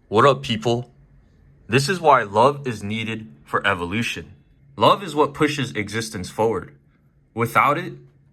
What up, people? This is why love is needed for evolution. Love is what pushes existence forward. Without it,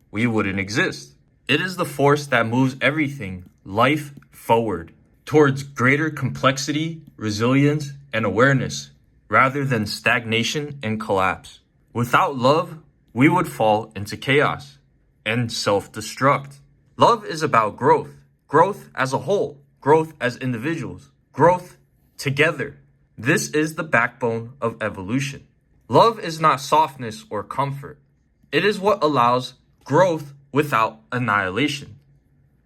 we wouldn't exist. It is the force that moves everything, life, forward, towards greater complexity, resilience, and awareness, rather than stagnation and collapse. Without love, we would fall into chaos and self-destruct. Love is about growth as a whole, growth as individuals, growth together. This is the backbone of evolution. Love is not softness or comfort. It is what allows growth without annihilation.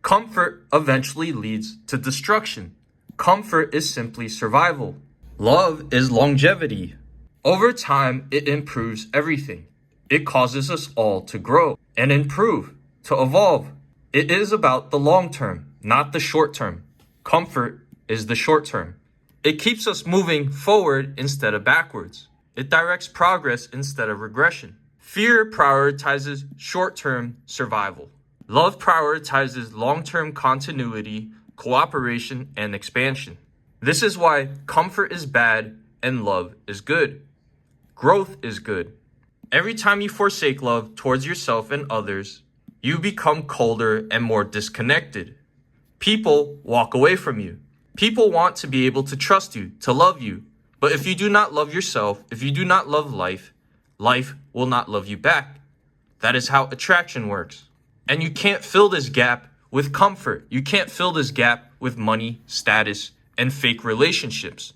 Comfort eventually leads to destruction. Comfort is simply survival. Love is longevity. Over time, it improves everything. It causes us all to grow and improve, to evolve. It is about the long term, not the short term. Comfort is the short term. It keeps us moving forward instead of backwards. It directs progress instead of regression. Fear prioritizes short-term survival. Love prioritizes long-term continuity, cooperation, and expansion. This is why comfort is bad and love is good. Growth is good. Every time you forsake love towards yourself and others, you become colder and more disconnected. People walk away from you. People want to be able to trust you, to love you. But if you do not love yourself, if you do not love life, life will not love you back. That is how attraction works. And you can't fill this gap with comfort. You can't fill this gap with money, status, and fake relationships.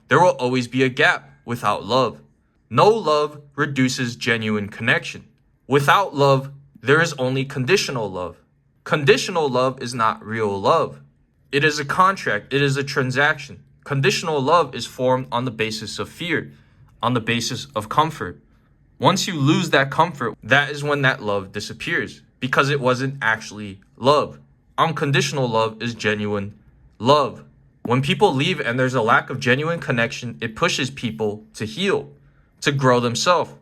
There will always be a gap without love. No love reduces genuine connection. Without love, there is only conditional love. Conditional love is not real love. It is a contract. It is a transaction. Conditional love is formed on the basis of fear, on the basis of comfort. Once you lose that comfort, that is when that love disappears because it wasn't actually love. Unconditional love is genuine love. When people leave and there's a lack of genuine connection, it pushes people to heal, to grow themselves,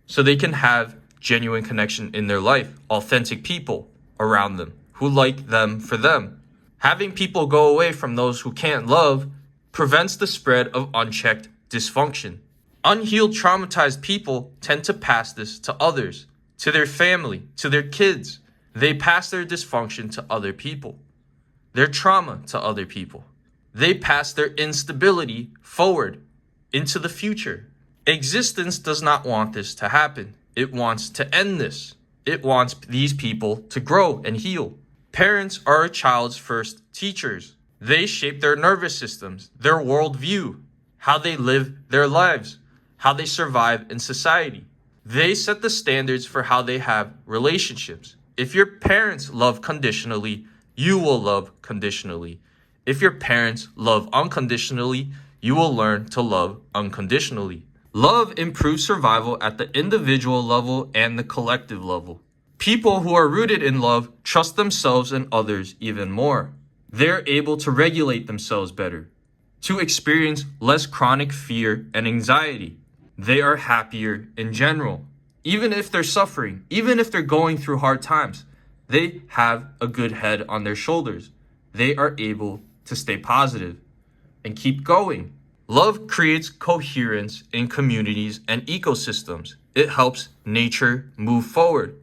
so they can have genuine connection in their life, authentic people around them who like them for them. Having people go away from those who can't love prevents the spread of unchecked dysfunction. Unhealed, traumatized people tend to pass this to others, to their family, to their kids. They pass their dysfunction to other people, their trauma to other people. They pass their instability forward into the future. Existence does not want this to happen. It wants to end this. It wants these people to grow and heal. Parents are a child's first teachers. They shape their nervous systems, their worldview, how they live their lives, how they survive in society. They set the standards for how they have relationships. If your parents love conditionally, you will love conditionally. If your parents love unconditionally, you will learn to love unconditionally. Love improves survival at the individual level and the collective level. People who are rooted in love trust themselves and others even more. They're able to regulate themselves better, to experience less chronic fear and anxiety. They are happier in general. Even if they're suffering, even if they're going through hard times, they have a good head on their shoulders. They are able to stay positive and keep going. Love creates coherence in communities and ecosystems. It helps nature move forward.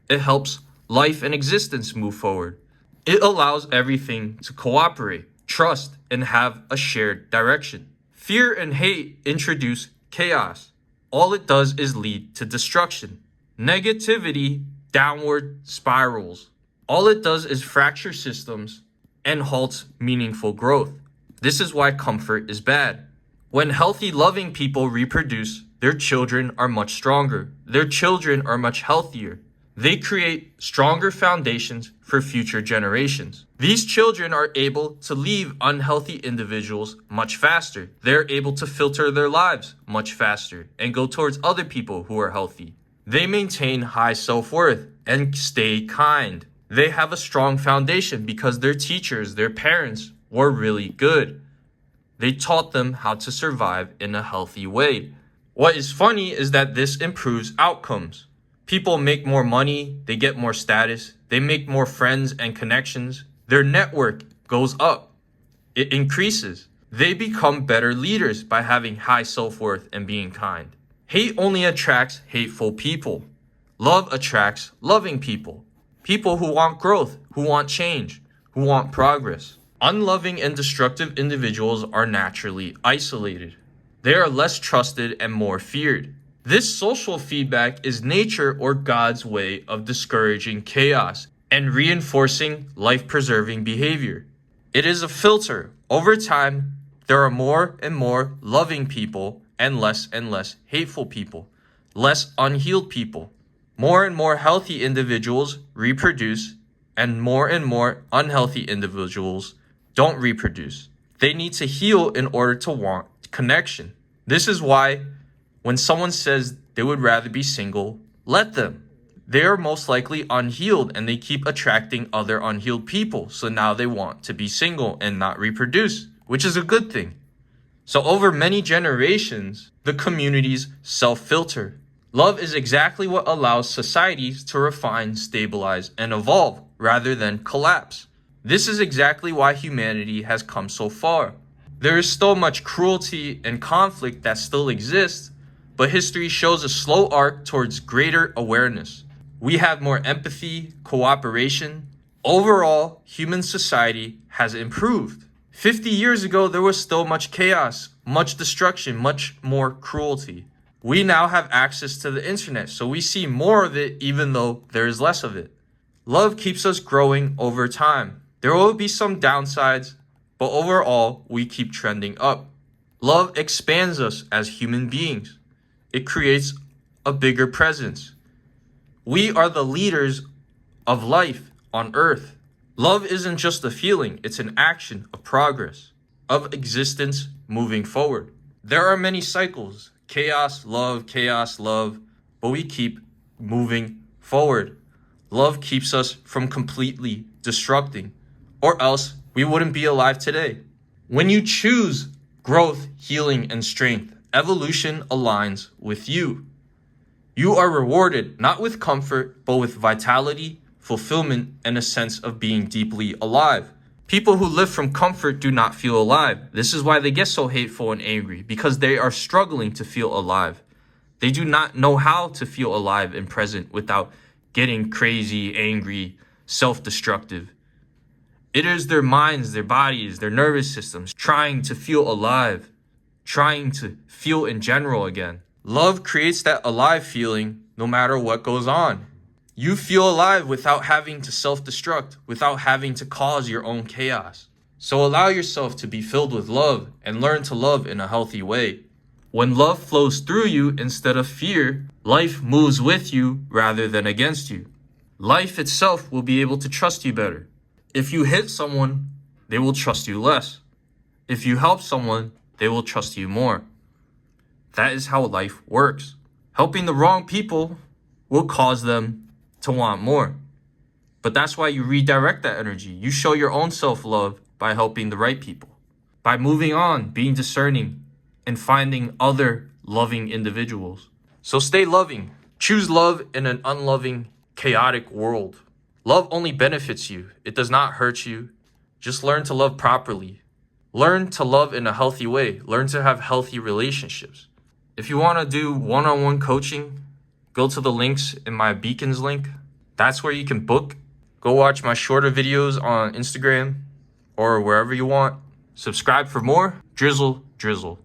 It helps life and existence move forward. It allows everything to cooperate, trust, and have a shared direction. Fear and hate introduce chaos. All it does is lead to destruction. Negativity downward spirals. All it does is fracture systems and halts meaningful growth. This is why comfort is bad. When healthy, loving people reproduce, their children are much stronger. Their children are much healthier. They create stronger foundations for future generations. These children are able to leave unhealthy individuals much faster. They're able to filter their lives much faster and go towards other people who are healthy. They maintain high self-worth and stay kind. They have a strong foundation because their teachers, their parents, were really good. They taught them how to survive in a healthy way. What is funny is that this improves outcomes. People make more money, they get more status, they make more friends and connections. Their network goes up. It increases. They become better leaders by having high self-worth and being kind. Hate only attracts hateful people. Love attracts loving people. People who want growth, who want change, who want progress. Unloving and destructive individuals are naturally isolated. They are less trusted and more feared. This social feedback is nature or God's way of discouraging chaos and reinforcing life-preserving behavior. It is a filter. Over time, there are more and more loving people and less hateful people, less unhealed people. More and more healthy individuals reproduce, and more unhealthy individuals don't reproduce. They need to heal in order to want connection. This is why when someone says they would rather be single, let them. They are most likely unhealed and they keep attracting other unhealed people. So now they want to be single and not reproduce, which is a good thing. So over many generations, the communities self-filter. Love is exactly what allows societies to refine, stabilize, and evolve rather than collapse. This is exactly why humanity has come so far. There is still much cruelty and conflict that still exists, but history shows a slow arc towards greater awareness. We have more empathy, cooperation. Overall, human society has improved. 50 years ago, there was still much chaos, much destruction, much more cruelty. We now have access to the internet, so we see more of it even though there is less of it. Love keeps us growing over time. There will be some downsides, but overall, we keep trending up. Love expands us as human beings. It creates a bigger presence. We are the leaders of life on earth. Love isn't just a feeling, it's an action of progress, of existence moving forward. There are many cycles, chaos, love, but we keep moving forward. Love keeps us from completely destructing, or else we wouldn't be alive today. When you choose growth, healing, and strength, evolution aligns with you. You are rewarded not with comfort, but with vitality, fulfillment, and a sense of being deeply alive. People who live from comfort do not feel alive. This is why they get so hateful and angry, because they are struggling to feel alive. They do not know how to feel alive and present without getting crazy, angry, self-destructive. It is their minds, their bodies, their nervous systems trying to feel alive, trying to feel in general again. Love creates that alive feeling no matter what goes on. You feel alive without having to self-destruct, without having to cause your own chaos. So allow yourself to be filled with love and learn to love in a healthy way. When love flows through you instead of fear, life moves with you rather than against you. Life itself will be able to trust you better. If you hit someone, they will trust you less. If you help someone, they will trust you more. That is how life works. Helping the wrong people will cause them to want more. But that's why you redirect that energy. You show your own self-love by helping the right people, by moving on, being discerning, and finding other loving individuals. So stay loving. Choose love in an unloving, chaotic world. Love only benefits you. It does not hurt you. Just learn to love properly. Learn to love in a healthy way. Learn to have healthy relationships. If you want to do one-on-one coaching, go to the links in my Beacons link. That's where you can book. Go watch my shorter videos on Instagram or wherever you want. Subscribe for more. Drizzle, drizzle.